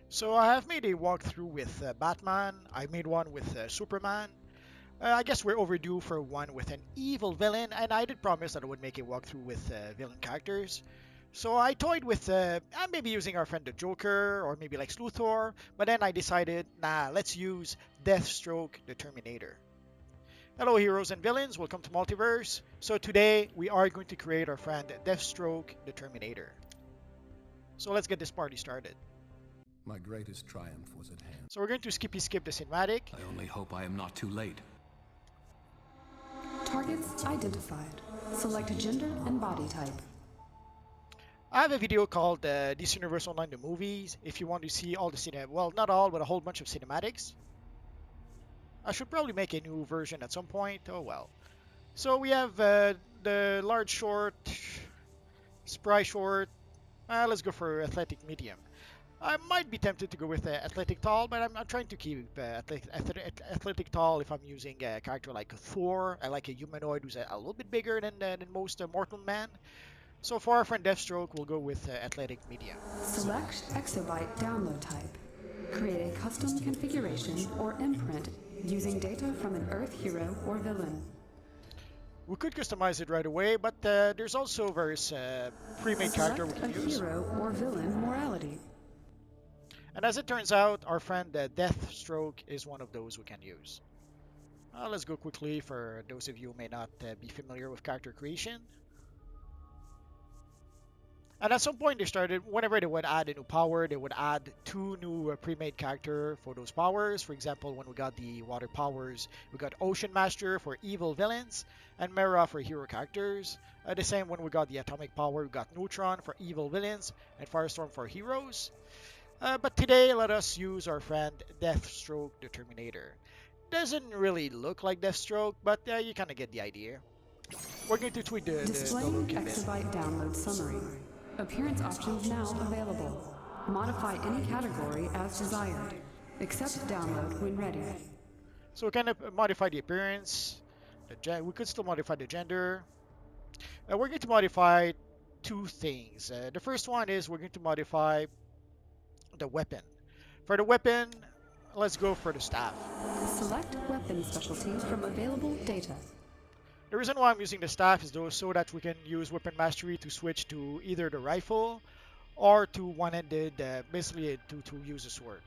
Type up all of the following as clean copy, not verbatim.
So I have made a walkthrough with Batman. I made one with Superman. I guess we're overdue for one with an evil villain, and I did promise that I would make a walkthrough with villain characters. So I toyed with maybe using our friend the Joker or maybe Lex Luthor, but then I decided, nah, let's use Deathstroke the Terminator. Hello heroes and villains, welcome to Multiverse. So today we are going to create our friend Deathstroke the Terminator. So let's get this party started. My greatest triumph was at hand. So we're going to skip the cinematic. I only hope I am not too late. Targets identified. Select gender and body type. I have a video called This Universe Online the Movies. If you want to see all the well, not all, but a whole bunch of cinematics. I should probably make a new version at some point. Oh well. So we have the large short, spry short. Let's go for athletic medium. I might be tempted to go with athletic tall, but I'm trying to keep athletic tall if I'm using a character like Thor. I like a humanoid who's a little bit bigger than most mortal man. So for our friend Deathstroke, we'll go with athletic medium. Select exobyte download type. Create a custom configuration or imprint using data from an Earth hero or villain. We could customize it right away, but there's also various pre-made character we can use. Hero or villain morality. And as it turns out, our friend Deathstroke is one of those we can use. Let's go quickly for those of you who may not be familiar with character creation. And at some point they started, whenever they would add a new power, they would add two new pre-made character for those powers. For example, when we got the water powers, we got Ocean Master for evil villains and Mera for hero characters. The same when we got the atomic power, we got Neutron for evil villains and Firestorm for heroes. But today, let us use our friend Deathstroke the Terminator. Doesn't really look like Deathstroke, but you kind of get the idea. We're going to tweak the look a bit. Exobyte download summary. Appearance options now available. Modify any category as desired. Accept download when ready. So we can modify the appearance. We could still modify the gender. We're going to modify two things. The first one is we're going to modify the weapon. For the weapon, let's go for the staff. Select weapon specialty from available data. The reason why I'm using the staff is so that we can use weapon mastery to switch to either the rifle or to one-handed, basically to use a sword.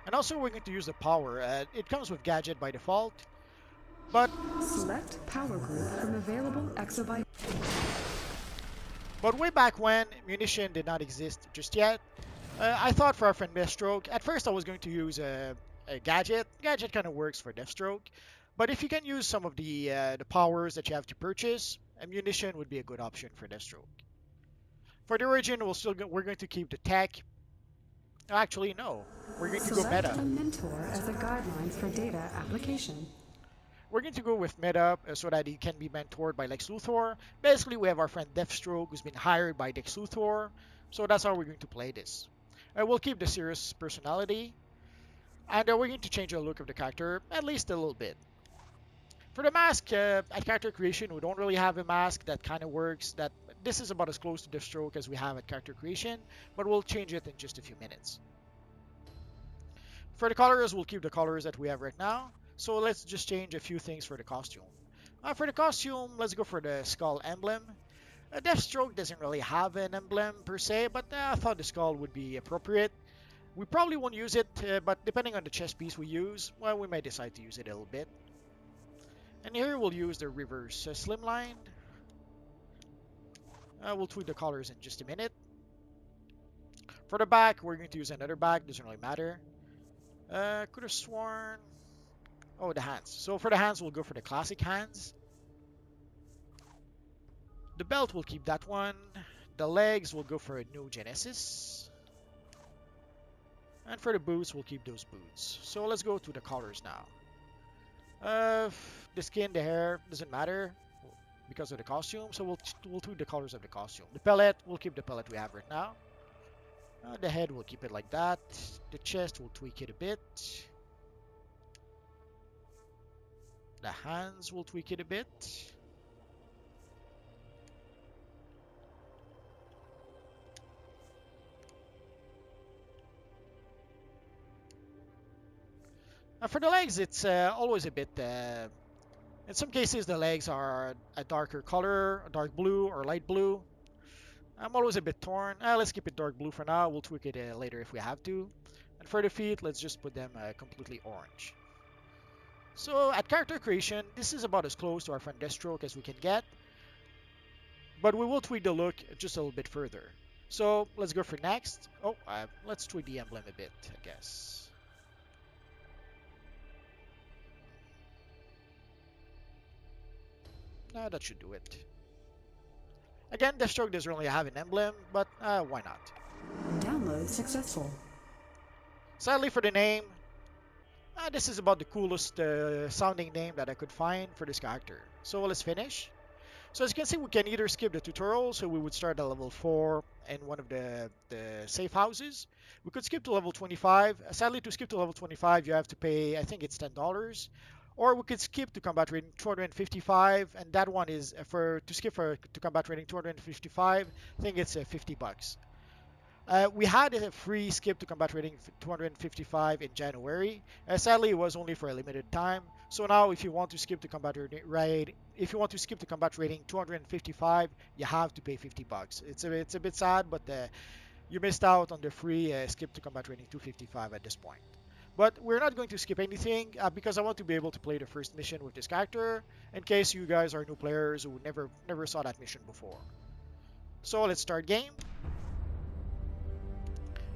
And also we're going to use the power. It comes with gadget by default, but select power group from available exobyte. But way back when, munition did not exist just yet. I thought for our friend Deathstroke, at first I was going to use a gadget. Gadget kind of works for Deathstroke. But if you can use some of the powers that you have to purchase, ammunition would be a good option for Deathstroke. For the origin, we're going to keep the tech. Actually, no. We're going to go meta. Select a mentor as a guidelines for data application. We're going to go with meta so that he can be mentored by Lex Luthor. Basically, we have our friend Deathstroke who's been hired by Lex Luthor. So that's how we're going to play this. We'll keep the serious personality. And we're going to change the look of the character at least a little bit. For the mask, at character creation, we don't really have a mask that kind of works. This is about as close to Deathstroke as we have at character creation, but we'll change it in just a few minutes. For the colors, we'll keep the colors that we have right now. So let's just change a few things for the costume. For the costume, let's go for the skull emblem. Deathstroke doesn't really have an emblem per se, but I thought the skull would be appropriate. We probably won't use it, but depending on the chest piece we use, well, we may decide to use it a little bit. And here we'll use the reverse slimline. We'll tweak the colors in just a minute. For the back, we're going to use another back. Doesn't really matter. Could have sworn... Oh, the hands. So for the hands, we'll go for the classic hands. The belt, we'll keep that one. The legs, we'll go for a new Genesis. And for the boots, we'll keep those boots. So let's go to the colors now. The skin, the hair, doesn't matter because of the costume. So we'll tweak the colors of the costume. The pellet, we'll keep the pellet we have right now. The head, we'll keep it like that. The chest, we'll tweak it a bit. The hands, we'll tweak it a bit. For the legs, it's always a bit. In some cases, the legs are a darker color, a dark blue or light blue. I'm always a bit torn. Let's keep it dark blue for now. We'll tweak it later if we have to. And for the feet, let's just put them completely orange. So at character creation, this is about as close to our friend DeathStroke as we can get. But we will tweak the look just a little bit further. So let's go for next. Oh, let's tweak the emblem a bit, I guess. That should do it. Again, DeathStroke doesn't really have an emblem, but why not? Download successful. Sadly for the name, this is about the coolest sounding name that I could find for this character. So let's finish. So as you can see, we can either skip the tutorial, so we would start at level 4 in one of the safe houses. We could skip to level 25. Sadly, to skip to level 25, you have to pay, I think it's $10. Or we could skip to combat rating 255, and that one is to combat rating 255. I think it's 50 bucks. We had a free skip to combat rating 255 in January. Sadly, it was only for a limited time. So now, if you want to skip to combat rating, if you want to skip to combat rating 255, you have to pay 50 bucks. It's a bit sad, but you missed out on the free skip to combat rating 255 at this point. But we're not going to skip anything because I want to be able to play the first mission with this character in case you guys are new players who never saw that mission before. So let's start game.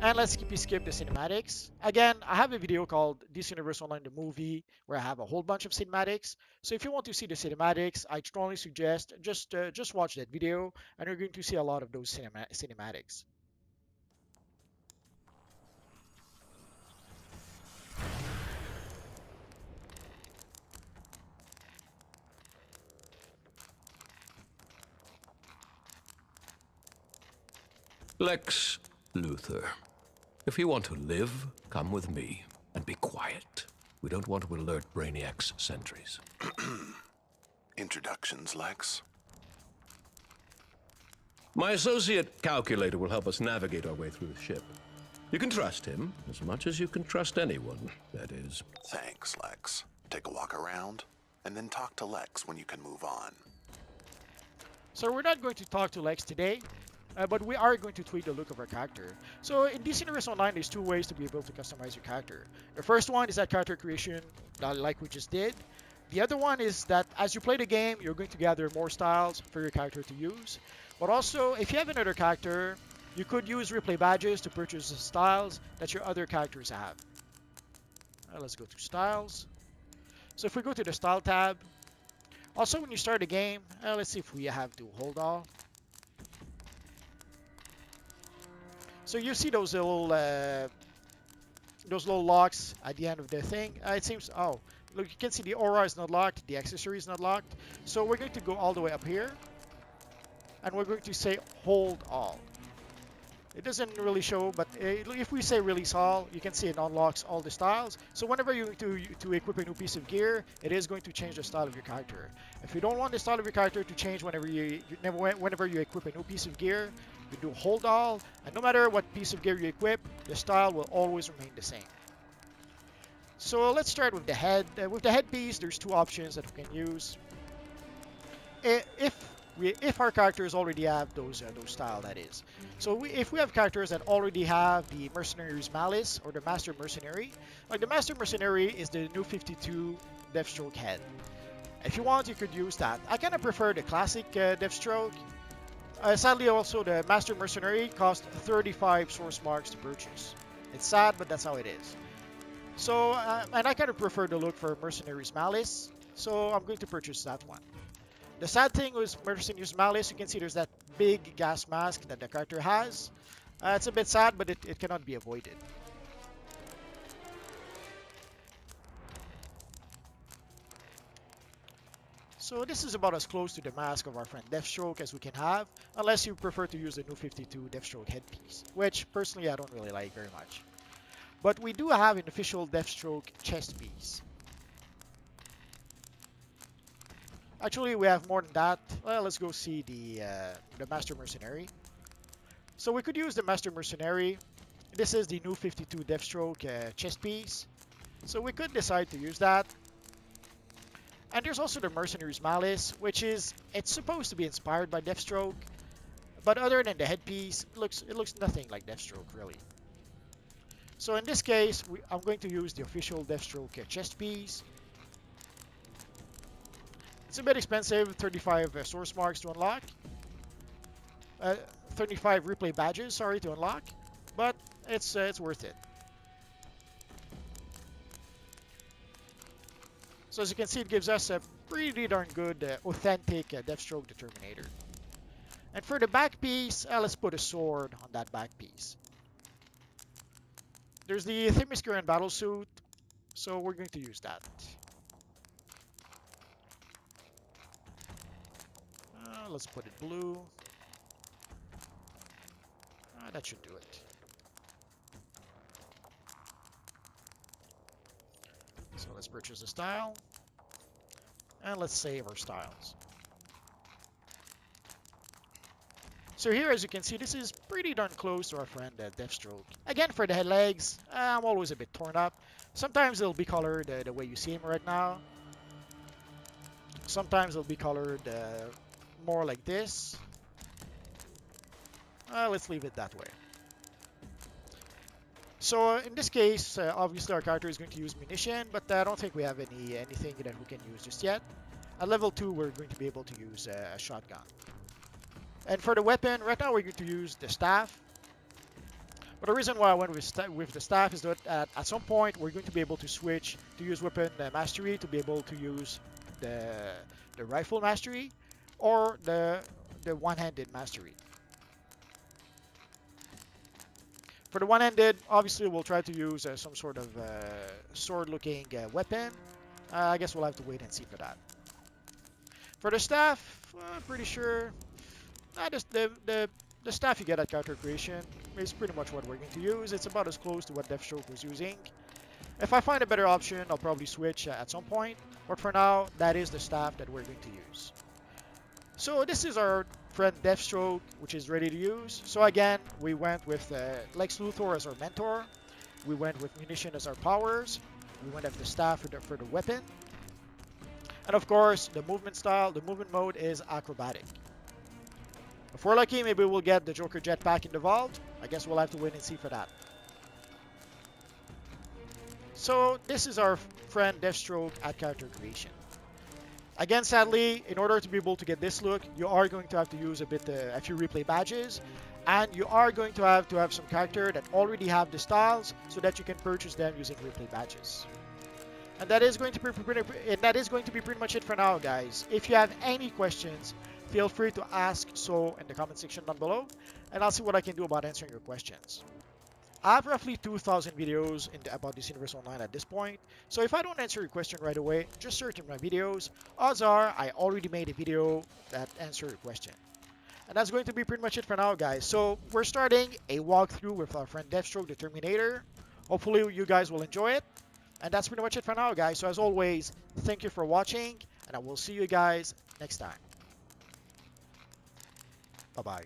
And let's skip the cinematics. Again, I have a video called DC Universe Online the Movie where I have a whole bunch of cinematics. So if you want to see the cinematics, I strongly suggest just watch that video and you're going to see a lot of those cinematics. Lex Luthor. If you want to live, come with me. And be quiet. We don't want to alert Brainiac's sentries. Introductions, Lex. My associate Calculator will help us navigate our way through the ship. You can trust him as much as you can trust anyone, that is. Thanks, Lex. Take a walk around, and then talk to Lex when you can move on. So we're not going to talk to Lex today. But we are going to tweak the look of our character. So in DC Universe Online, there's two ways to be able to customize your character. The first one is that character creation, like we just did. The other one is that as you play the game, you're going to gather more styles for your character to use. But also, if you have another character, you could use replay badges to purchase the styles that your other characters have. Let's go to styles. So if we go to the style tab, also when you start the game, let's see if we have to hold all. So you see those little locks at the end of the thing. It seems, oh, look, you can see the aura is not locked, the accessory is not locked. So we're going to go all the way up here, and we're going to say hold all. It doesn't really show, but if we say release all, you can see it unlocks all the styles. So whenever you to equip a new piece of gear, it is going to change the style of your character. If you don't want the style of your character to change whenever you equip a new piece of gear, you do hold all, and no matter what piece of gear you equip, the style will always remain the same. So let's start with the head. With the headpiece, there's two options that we can use. If our characters already have those style, that is. So if we have characters that already have the Mercenary's Malice or the Master Mercenary, like the Master Mercenary is the new 52 DeathStroke head. If you want, you could use that. I kind of prefer the classic DeathStroke. Sadly, also the Master Mercenary costs 35 source marks to purchase. It's sad, but that's how it is. So, and I kind of prefer the look for Mercenary's Malice, so I'm going to purchase that one. The sad thing with Mercenary's Malice, you can see there's that big gas mask that the character has. It's a bit sad, but it cannot be avoided. So this is about as close to the mask of our friend DeathStroke as we can have, unless you prefer to use the new 52 DeathStroke headpiece, which personally I don't really like very much. But we do have an official DeathStroke chest piece. Actually, we have more than that. Well, let's go see the Master Mercenary. So we could use the Master Mercenary. This is the new 52 DeathStroke chest piece. So we could decide to use that. And there's also the Mercenary's Malice, which is, it's supposed to be inspired by DeathStroke, but other than the headpiece, it looks nothing like DeathStroke really. So in this case, I'm going to use the official DeathStroke chest piece. It's a bit expensive, 35 source marks to unlock. 35 replay badges, sorry, to unlock, but it's worth it. So as you can see, it gives us a pretty darn good, authentic DeathStroke Determinator. And for the back piece, let's put a sword on that back piece. There's the Themysciran battlesuit, so we're going to use that. Let's put it blue. That should do it. So let's purchase a style. And let's save our styles. So here, as you can see, this is pretty darn close to our friend DeathStroke. Again, for the head legs, I'm always a bit torn up. Sometimes they'll be colored the way you see him right now. Sometimes they'll be colored more like this. Let's leave it that way. So in this case, obviously our character is going to use munition, but I don't think we have anything that we can use just yet. At level 2, we're going to be able to use a shotgun. And for the weapon, right now we're going to use the staff. But the reason why I went with the staff is that at some point we're going to be able to switch to use weapon mastery to be able to use the rifle mastery or the one-handed mastery. For the one-handed, obviously we'll try to use some sort of sword-looking weapon. I guess we'll have to wait and see for that. For the staff, I'm pretty sure just the staff you get at character creation is pretty much what we're going to use. It's about as close to what DeathStroke was using. If I find a better option, I'll probably switch at some point. But for now, that is the staff that we're going to use. So this is our friend DeathStroke, which is ready to use. So again, we went with Lex Luthor as our mentor. We went with munition as our powers. We went with the staff for the weapon. And of course, the movement style, the movement mode is acrobatic. If we're lucky, maybe we'll get the Joker jetpack in the vault. I guess we'll have to wait and see for that. So this is our friend DeathStroke at character creation. Again, sadly, in order to be able to get this look, you are going to have to use a few replay badges, and you are going to have some character that already have the styles so that you can purchase them using replay badges. And that is going to be pretty much it for now, guys. If you have any questions, feel free to ask so in the comment section down below, and I'll see what I can do about answering your questions. I have roughly 2,000 videos about this universe online at this point, so if I don't answer your question right away, just search in my videos. Odds are I already made a video that answered your question. And that's going to be pretty much it for now, guys. So we're starting a walkthrough with our friend DeathStroke the Terminator. Hopefully you guys will enjoy it. And that's pretty much it for now, guys. So as always, thank you for watching, and I will see you guys next time. Bye-bye.